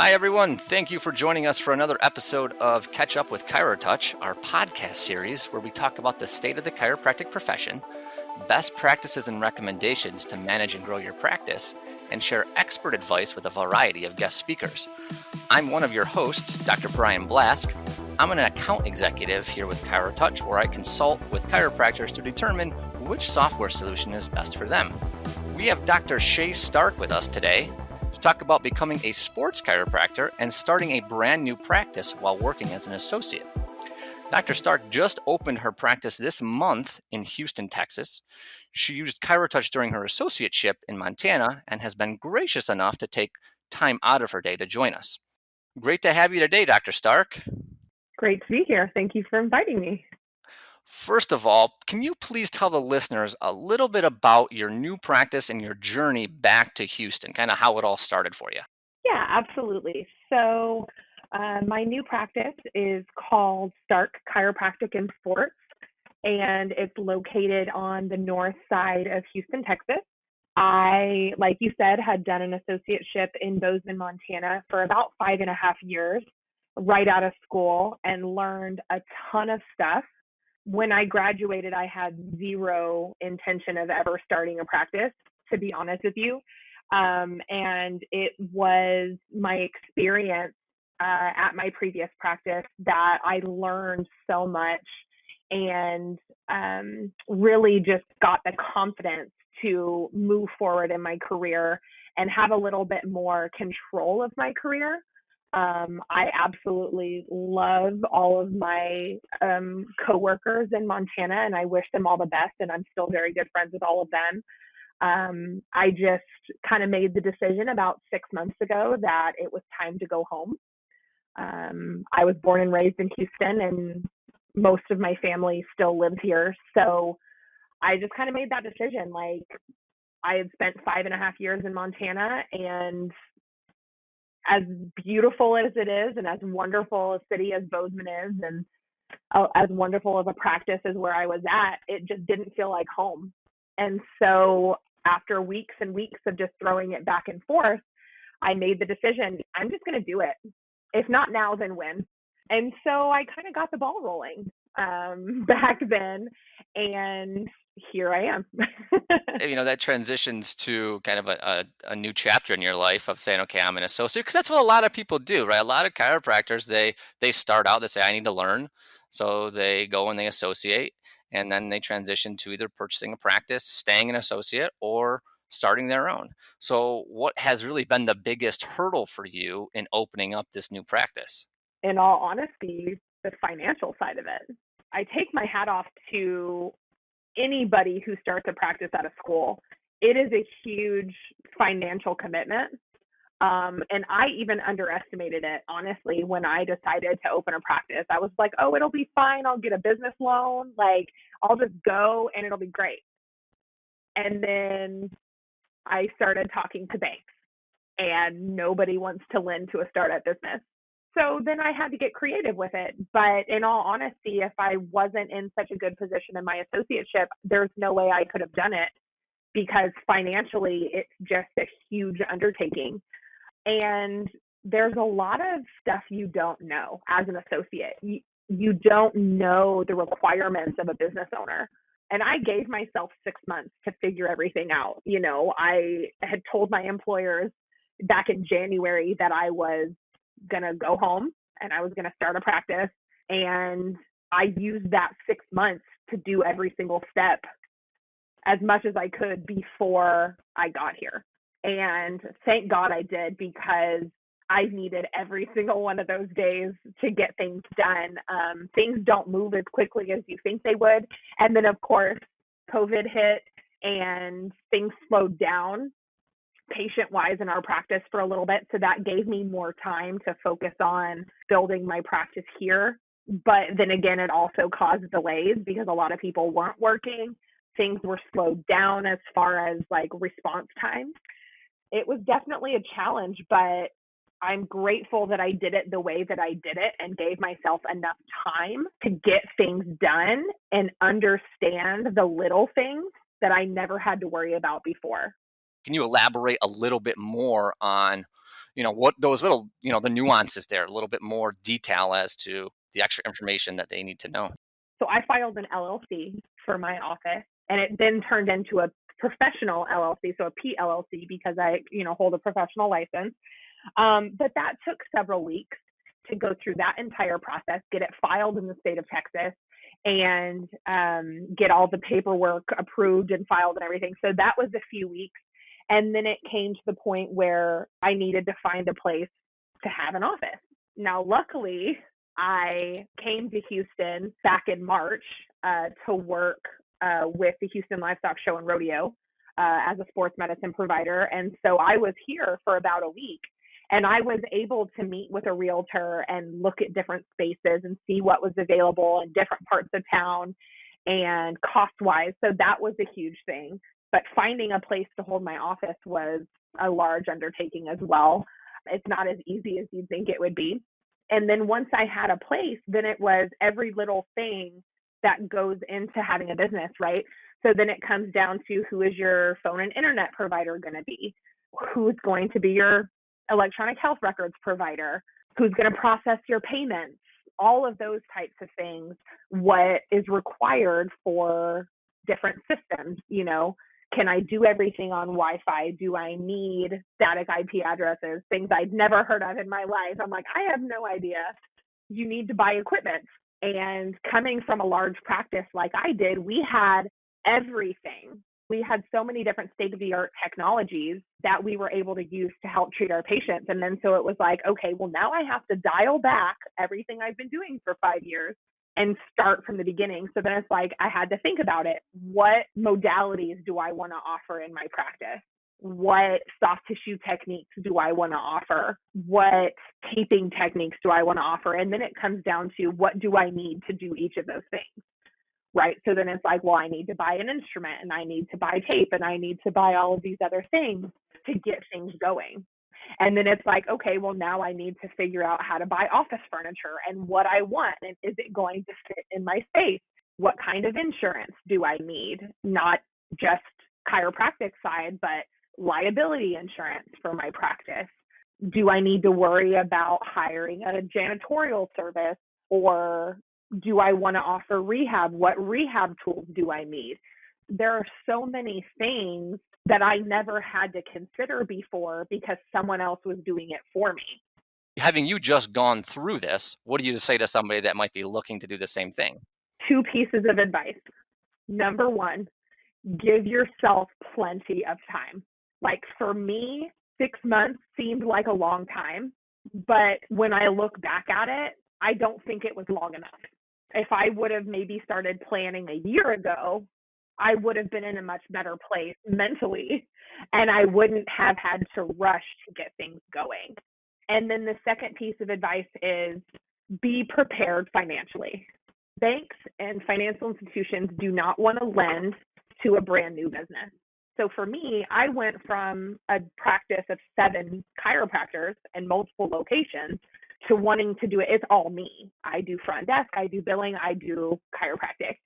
Hi, everyone. Thank you for joining us for another episode of Catch Up with ChiroTouch, our podcast series where we talk about the state of the chiropractic profession, best practices and recommendations to manage and grow your practice, and share expert advice with a variety of guest speakers. I'm one of your hosts, Dr. Brian Blask. I'm an account executive here with ChiroTouch, where I consult with chiropractors to determine which software solution is best for them. We have Dr. Shea Stark with us today to talk about becoming a sports chiropractor and starting a brand new practice while working as an associate. Dr. Stark just opened her practice this month in Houston, Texas. She used ChiroTouch during her associateship in Montana and has been gracious enough to take time out of her day to join us. Great to have you today, Dr. Stark. Great to be here. Thank you for inviting me. First of all, can you please tell the listeners a little bit about your new practice and your journey back to Houston, kind of how it all started for you? Yeah, absolutely. So my new practice is called Stark Chiropractic and Sports, and it's located on the north side of Houston, Texas. I, like you said, had done an associateship in Bozeman, Montana for about 5.5 years right out of school and learned a ton of stuff. When I graduated, I had zero intention of ever starting a practice, to be honest with you. And it was my experience at my previous practice that I learned so much and really just got the confidence to move forward in my career and have a little bit more control of my career. I absolutely love all of my coworkers in Montana, and I wish them all the best, and I'm still very good friends with all of them. I just kind of made the decision about 6 months ago that it was time to go home. I was born and raised in Houston, and most of my family still lives here. So I just kind of made that decision. Like, I had spent 5.5 years in Montana, and as beautiful as it is and as wonderful a city as Bozeman is and as wonderful of a practice as where I was at, it just didn't feel like home. And so after weeks and weeks of just throwing it back and forth, I made the decision, I'm just going to do it. If not now, then when? And so I kind of got the ball rolling back then, and here I am. That transitions to kind of a new chapter in your life of saying, okay, I'm an associate, because that's what a lot of people do, right? A lot of chiropractors, they start out, they say, I need to learn. So they go and they associate, and then they transition to either purchasing a practice, staying an associate, or starting their own. So what has really been the biggest hurdle for you in opening up this new practice? In all honesty, the financial side of it. I take my hat off to anybody who starts a practice out of school. It is a huge financial commitment. And I even underestimated it, honestly, when I decided to open a practice. I was like, oh, it'll be fine. I'll get a business loan. Like, I'll just go and it'll be great. And then I started talking to banks, and nobody wants to lend to a startup business. So then I had to get creative with it. But in all honesty, if I wasn't in such a good position in my associateship, there's no way I could have done it, because financially, it's just a huge undertaking. And there's a lot of stuff you don't know as an associate. You don't know the requirements of a business owner. And I gave myself 6 months to figure everything out. I had told my employers back in January that I was going to go home and I was going to start a practice. And I used that 6 months to do every single step as much as I could before I got here. And thank God I did, because I needed every single one of those days to get things done. Things don't move as quickly as you think they would. And then, of course, COVID hit and things slowed down patient-wise in our practice for a little bit. So that gave me more time to focus on building my practice here. But then again, it also caused delays because a lot of people weren't working. Things were slowed down as far as like response time. It was definitely a challenge, but I'm grateful that I did it the way that I did it and gave myself enough time to get things done and understand the little things that I never had to worry about before. Can you elaborate a little bit more on, what those little, the nuances there, a little bit more detail as to the extra information that they need to know. So I filed an LLC for my office, and it then turned into a professional LLC, so a PLLC, because I, hold a professional license. But that took several weeks to go through that entire process, get it filed in the state of Texas, and get all the paperwork approved and filed and everything. So that was a few weeks. And then it came to the point where I needed to find a place to have an office. Now, luckily, I came to Houston back in March to work with the Houston Livestock Show and Rodeo as a sports medicine provider. And so I was here for about a week, and I was able to meet with a realtor and look at different spaces and see what was available in different parts of town and cost-wise. So that was a huge thing. But finding a place to hold my office was a large undertaking as well. It's not as easy as you'd think it would be. And then once I had a place, then it was every little thing that goes into having a business, right? So then it comes down to, who is your phone and internet provider going to be? Who's going to be your electronic health records provider? Who's going to process your payments? All of those types of things. What is required for different systems, Can I do everything on Wi-Fi? Do I need static IP addresses? Things I'd never heard of in my life. I'm like, I have no idea. You need to buy equipment. And coming from a large practice like I did, we had everything. We had so many different state-of-the-art technologies that we were able to use to help treat our patients. And then so it was like, okay, well, now I have to dial back everything I've been doing for 5 years and start from the beginning. So then it's like, I had to think about it. What modalities do I want to offer in my practice? What soft tissue techniques do I want to offer? What taping techniques do I want to offer? And then it comes down to, what do I need to do each of those things, right? So then it's like, well, I need to buy an instrument, and I need to buy tape, and I need to buy all of these other things to get things going. And then it's like, okay, well, now I need to figure out how to buy office furniture and what I want. And is it going to fit in my space? What kind of insurance do I need? Not just chiropractic side, but liability insurance for my practice. Do I need to worry about hiring a janitorial service, or do I want to offer rehab? What rehab tools do I need? There are so many things that I never had to consider before because someone else was doing it for me. Having you just gone through this, what do you say to somebody that might be looking to do the same thing? 2 pieces of advice. Number 1, give yourself plenty of time. Like for me, 6 months seemed like a long time, but when I look back at it, I don't think it was long enough. If I would have maybe started planning a year ago, I would have been in a much better place mentally, and I wouldn't have had to rush to get things going. And then the second piece of advice is, be prepared financially. Banks and financial institutions do not want to lend to a brand new business. So for me, I went from a practice of 7 chiropractors and multiple locations to wanting to do it. It's all me. I do front desk, I do billing, I do chiropractic.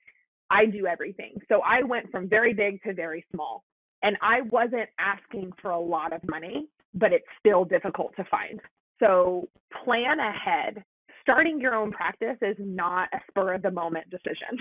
I do everything. So I went from very big to very small. And I wasn't asking for a lot of money, but it's still difficult to find. So plan ahead. Starting your own practice is not a spur of the moment decision,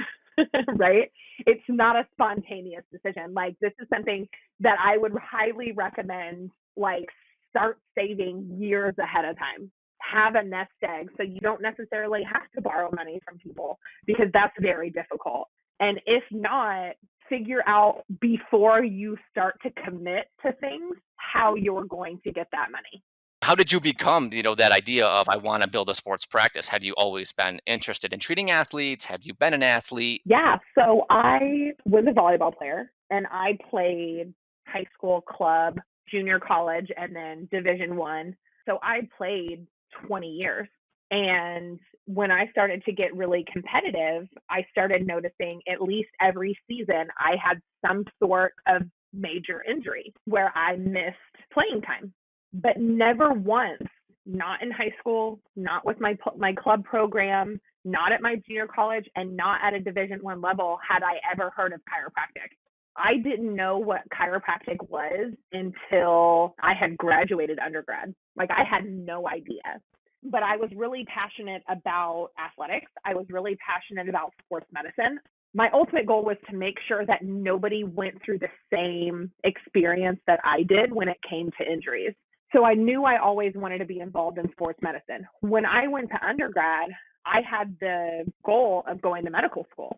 right? It's not a spontaneous decision. Like, this is something that I would highly recommend, like, start saving years ahead of time. Have a nest egg so you don't necessarily have to borrow money from people, because that's very difficult. And if not, figure out before you start to commit to things how you're going to get that money. How did you become, that idea of, I want to build a sports practice? Had you always been interested in treating athletes? Have you been an athlete? Yeah, so I was a volleyball player, and I played high school, club, junior college, and then Division I. So I played 20 years. And when I started to get really competitive, I started noticing at least every season I had some sort of major injury where I missed playing time, but never once, not in high school, not with my club program, not at my junior college, and not at a Division I level, had I ever heard of chiropractic. I didn't know what chiropractic was until I had graduated undergrad. Like I had no idea. But I was really passionate about athletics. I was really passionate about sports medicine. My ultimate goal was to make sure that nobody went through the same experience that I did when it came to injuries. So I knew I always wanted to be involved in sports medicine. When I went to undergrad, I had the goal of going to medical school.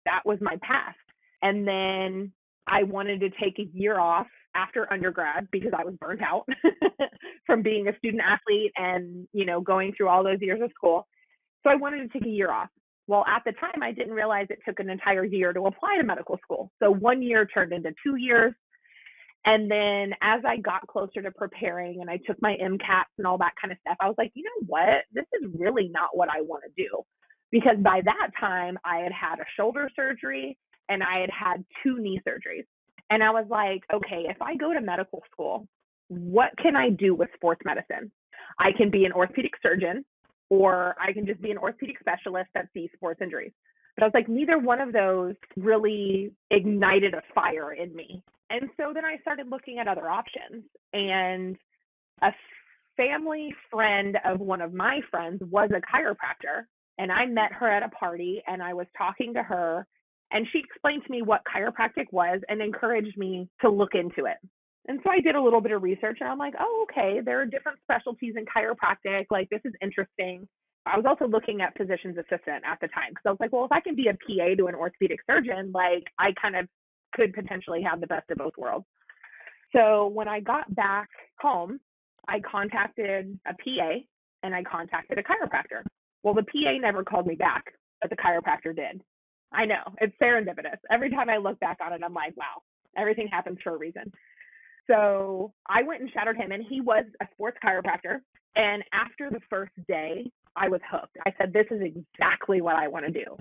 That was my path. And then I wanted to take a year off after undergrad because I was burnt out from being a student athlete and, going through all those years of school. So I wanted to take a year off. Well, at the time, I didn't realize it took an entire year to apply to medical school. So 1 year turned into 2 years. And then as I got closer to preparing and I took my MCATs and all that kind of stuff, I was like, you know what? This is really not what I want to do. Because by that time, I had had a shoulder surgery and I had had 2 knee surgeries. And I was like, okay, if I go to medical school, what can I do with sports medicine? I can be an orthopedic surgeon, or I can just be an orthopedic specialist that sees sports injuries. But I was like, neither one of those really ignited a fire in me. And so then I started looking at other options. And a family friend of one of my friends was a chiropractor. And I met her at a party and I was talking to her. And she explained to me what chiropractic was and encouraged me to look into it. And so I did a little bit of research and I'm like, oh, okay, there are different specialties in chiropractic. Like, this is interesting. I was also looking at physician's assistant at the time because I was like, well, if I can be a PA to an orthopedic surgeon, like I kind of could potentially have the best of both worlds. So when I got back home, I contacted a PA and I contacted a chiropractor. Well, the PA never called me back, but the chiropractor did. I know, it's serendipitous. Every time I look back on it, I'm like, wow, everything happens for a reason. So I went and shadowed him, and he was a sports chiropractor. And after the first day, I was hooked. I said, this is exactly what I want to do.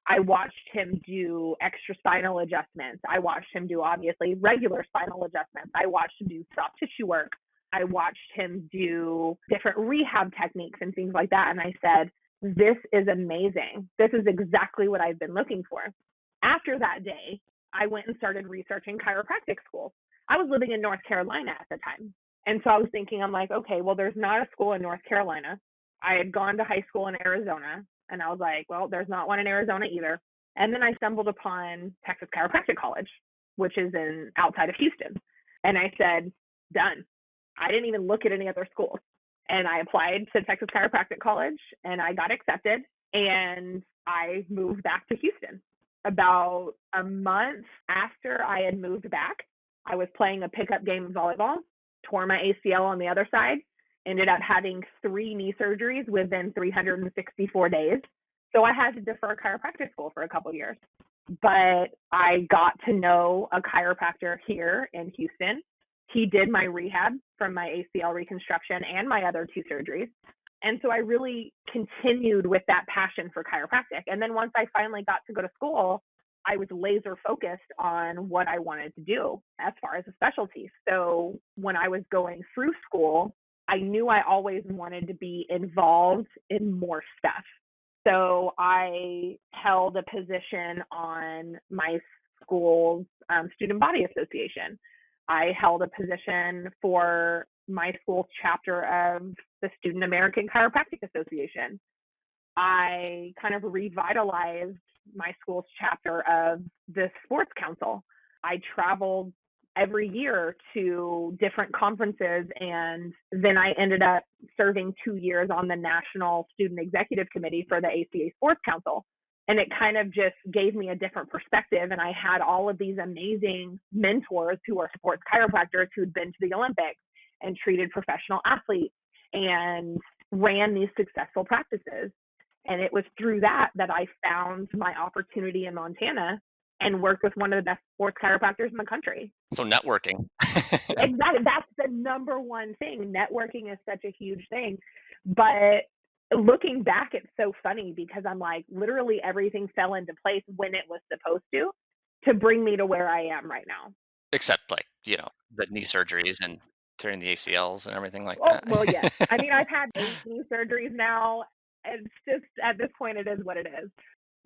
I watched him do extra spinal adjustments. I watched him do, obviously, regular spinal adjustments. I watched him do soft tissue work. I watched him do different rehab techniques and things like that. And I said, this is amazing. This is exactly what I've been looking for. After that day, I went and started researching chiropractic schools. I was living in North Carolina at the time. And so I was thinking, I'm like, okay, well, there's not a school in North Carolina. I had gone to high school in Arizona, and I was like, well, there's not one in Arizona either. And then I stumbled upon Texas Chiropractic College, which is outside of Houston. And I said, done. I didn't even look at any other schools. And I applied to Texas Chiropractic College, and I got accepted, and I moved back to Houston. About a month after I had moved back, I was playing a pickup game of volleyball, tore my ACL on the other side, ended up having 3 knee surgeries within 364 days. So I had to defer chiropractic school for a couple of years. But I got to know a chiropractor here in Houston. He did my rehab from my ACL reconstruction and my other 2 surgeries. And so I really continued with that passion for chiropractic. And then once I finally got to go to school, I was laser focused on what I wanted to do as far as a specialty. So when I was going through school, I knew I always wanted to be involved in more stuff. So I held a position on my school's student body association. I held a position for my school's chapter of the Student American Chiropractic Association. I kind of revitalized my school's chapter of the Sports Council. I traveled every year to different conferences, and then I ended up serving 2 years on the National Student Executive Committee for the ACA Sports Council. And it kind of just gave me a different perspective. And I had all of these amazing mentors who are sports chiropractors who'd been to the Olympics and treated professional athletes and ran these successful practices. And it was through that I found my opportunity in Montana and worked with one of the best sports chiropractors in the country. So networking. Exactly. That's the number one thing. Networking is such a huge thing. But looking back, it's so funny because I'm like, literally everything fell into place when it was supposed to bring me to where I am right now. Except like, the knee surgeries and tearing the ACLs and everything like Oh, that. well, yes. I mean, I've had 8 knee surgeries now. It's just, at this point, it is what it is.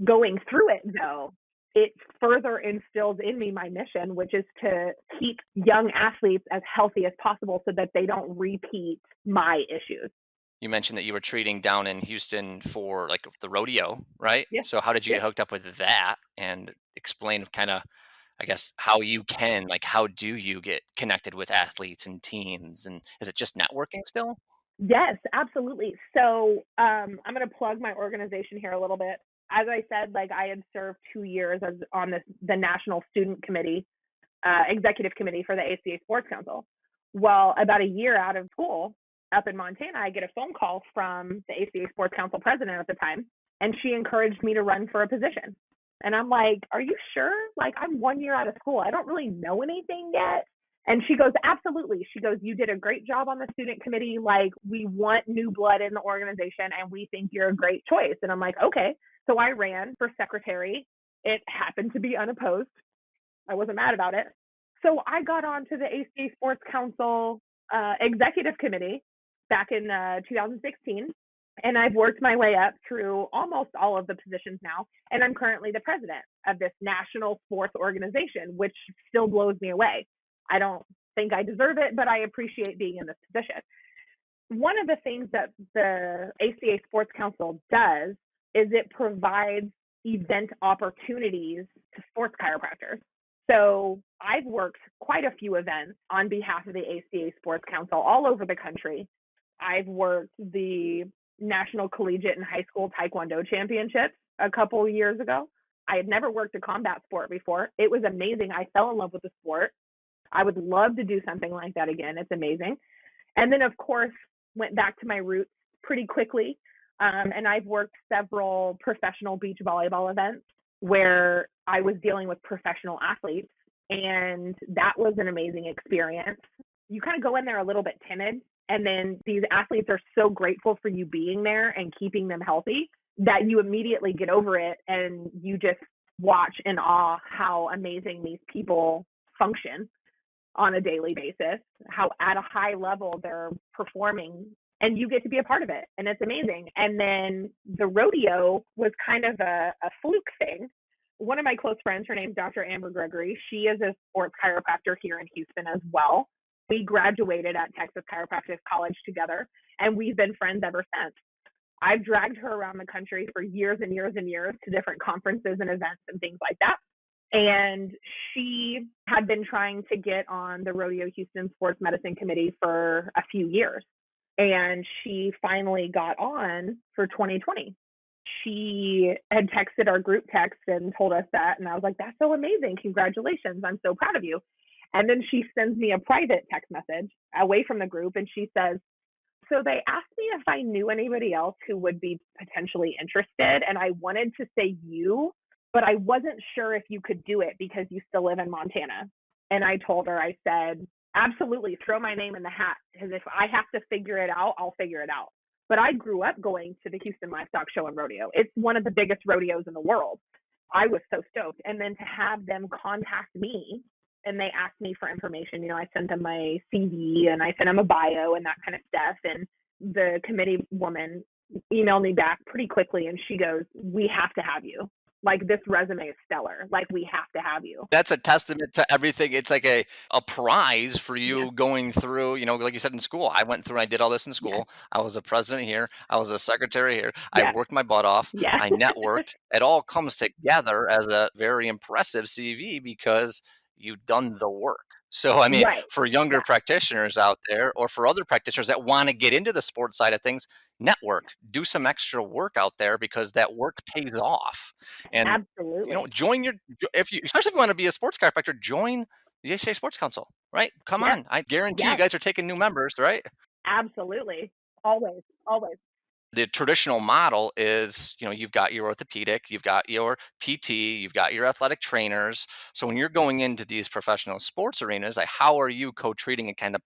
Going through it, though, it further instills in me my mission, which is to keep young athletes as healthy as possible so that they don't repeat my issues. You mentioned that you were treating down in Houston for like the rodeo, right? Yeah. So how did you Yeah. get hooked up with that, and explain kind of, I guess, how you can, like, how do you get connected with athletes and teams? And is it just networking still? Yes, absolutely. So I'm going to plug my organization here a little bit. As I said, like I had served 2 years as on the National Student Committee, Executive Committee for the ACA Sports Council. Well, about a year out of school up in Montana, I get a phone call from the ACA Sports Council president at the time, and she encouraged me to run for a position. And I'm like, are you sure? Like, I'm 1 year out of school. I don't really know anything yet. And she goes, absolutely. She goes, you did a great job on the student committee. Like, we want new blood in the organization, and we think you're a great choice. And I'm like, okay. So I ran for secretary. It happened to be unopposed. I wasn't mad about it. So I got on to the ACA Sports Council executive committee back in 2016. And I've worked my way up through almost all of the positions now. And I'm currently the president of this national sports organization, which still blows me away. I don't think I deserve it, but I appreciate being in this position. One of the things that the ACA Sports Council does is it provides event opportunities to sports chiropractors. So I've worked quite a few events on behalf of the ACA Sports Council all over the country. I've worked the National Collegiate and High School Taekwondo Championships a couple of years ago. I had never worked a combat sport before. It was amazing. I fell in love with the sport. I would love to do something like that again. It's amazing. And then, of course, went back to my roots pretty quickly. And I've worked several professional beach volleyball events where I was dealing with professional athletes. And that was an amazing experience. You kind of go in there a little bit timid, and then these athletes are so grateful for you being there and keeping them healthy that you immediately get over it, and you just watch in awe how amazing these people function on a daily basis, how at a high level they're performing, and you get to be a part of it, and it's amazing. And then the rodeo was kind of a fluke thing. One of my close friends, her name's Dr. Amber Gregory. She is a sports chiropractor here in Houston as well. We graduated at Texas Chiropractic College together, and we've been friends ever since. I've dragged her around the country for years and years and years to different conferences and events and things like that. And she had been trying to get on the Rodeo Houston Sports Medicine Committee for a few years. And she finally got on for 2020. She had texted our group text and told us that. And I was like, that's so amazing. Congratulations. I'm so proud of you. And then she sends me a private text message away from the group. And she says, so they asked me if I knew anybody else who would be potentially interested. And I wanted to say you, but I wasn't sure if you could do it because you still live in Montana. And I told her, I said, absolutely, throw my name in the hat, because if I have to figure it out, I'll figure it out. But I grew up going to the Houston Livestock Show and Rodeo. It's one of the biggest rodeos in the world. I was so stoked. And then to have them contact me and they asked me for information, I sent them my CV and I sent them a bio and that kind of stuff. And the committee woman emailed me back pretty quickly and she goes, we have to have you. Like, this resume is stellar. Like, we have to have you. That's a testament to everything. It's like a prize for you Yeah. going through, like you said, in school. I went through and I did all this in school. Yes. I was a president here. I was a secretary here. I Yes. worked my butt off. Yes. I networked. It all comes together as a very impressive CV because you've done the work. So, I mean, Right. for younger Yeah. practitioners out there or for other practitioners that want to get into the sports side of things, network, do some extra work out there because that work pays off. And Absolutely. join especially if you want to be a sports chiropractor, join the ACA Sports Council, right? Come Yes. on. I guarantee you Yes. guys are taking new members, right? Absolutely. Always. Always. The traditional model is, you've got your orthopedic, you've got your PT, you've got your athletic trainers. So when you're going into these professional sports arenas, like, how are you co-treating and kind of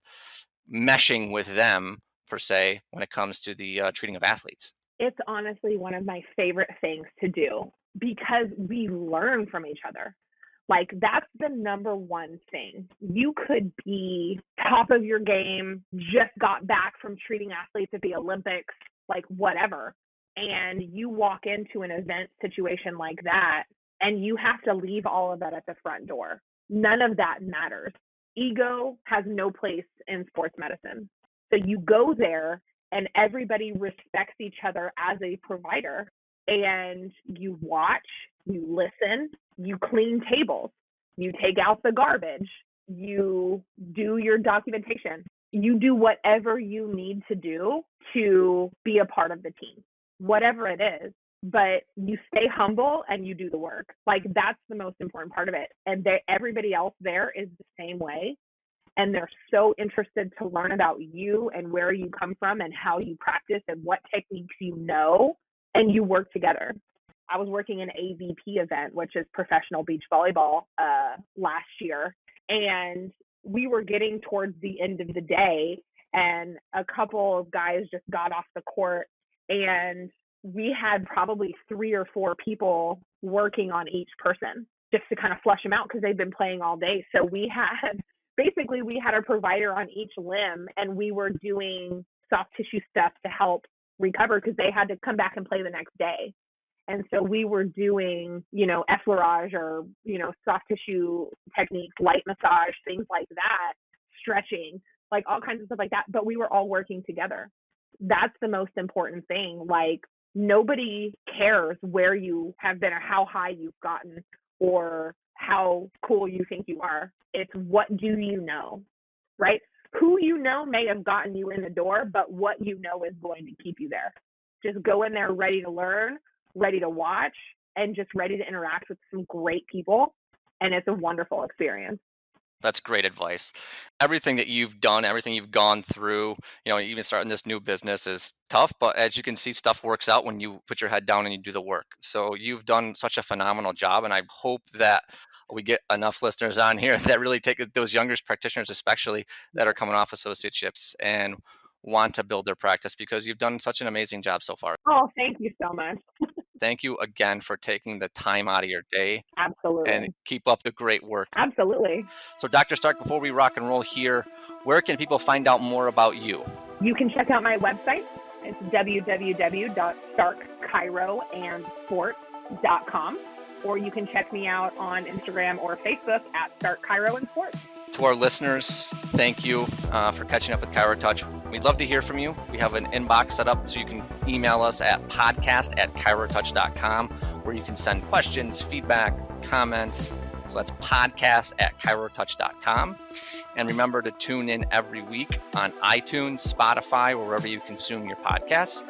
meshing with them per se when it comes to the treating of athletes? It's honestly one of my favorite things to do because we learn from each other. Like, that's the number one thing. You could be top of your game, just got back from treating athletes at the Olympics, like whatever. And you walk into an event situation like that And you have to leave all of that at the front door. None of that matters. Ego has no place in sports medicine. So you go there and everybody respects each other as a provider, and you watch, you listen, you clean tables, you take out the garbage, you do your documentation, you do whatever you need to do to be a part of the team, whatever it is. But you stay humble and you do the work. Like, that's the most important part of it. And everybody else there is the same way. And they're so interested to learn about you and where you come from and how you practice and what techniques you know, and you work together. I was working an AVP event, which is professional beach volleyball, last year. And we were getting towards the end of the day, and a couple of guys just got off the court, and we had probably 3 or 4 people working on each person just to kind of flush them out because they've been playing all day. So we had a provider on each limb, and we were doing soft tissue stuff to help recover because they had to come back and play the next day. And so we were doing, effleurage or, soft tissue techniques, light massage, things like that, stretching, like all kinds of stuff like that. But we were all working together. That's the most important thing. Like, nobody cares where you have been or how high you've gotten or how cool you think you are. It's what do you know, right? Who you know may have gotten you in the door, but what you know is going to keep you there. Just go in there ready to learn, ready to watch, and just ready to interact with some great people. And it's a wonderful experience. That's great advice. Everything that you've done, everything you've gone through, even starting this new business is tough, but as you can see, stuff works out when you put your head down and you do the work. So you've done such a phenomenal job, and I hope that we get enough listeners on here that really take those younger practitioners, especially that are coming off associateships and want to build their practice, because you've done such an amazing job so far. Oh, thank you so much. Thank you again for taking the time out of your day. Absolutely. And keep up the great work. Absolutely. So Dr. Stark, before we rock and roll here, where can people find out more about you? You can check out my website. It's www.starkchiroandsports.com, or you can check me out on Instagram or Facebook at Stark Chiro and Sports. To our listeners, thank you for catching up with ChiroTouch. We'd love to hear from you. We have an inbox set up so you can email us at podcast@chirotouch.com, where you can send questions, feedback, comments. So that's podcast@chirotouch.com. And remember to tune in every week on iTunes, Spotify, or wherever you consume your podcasts.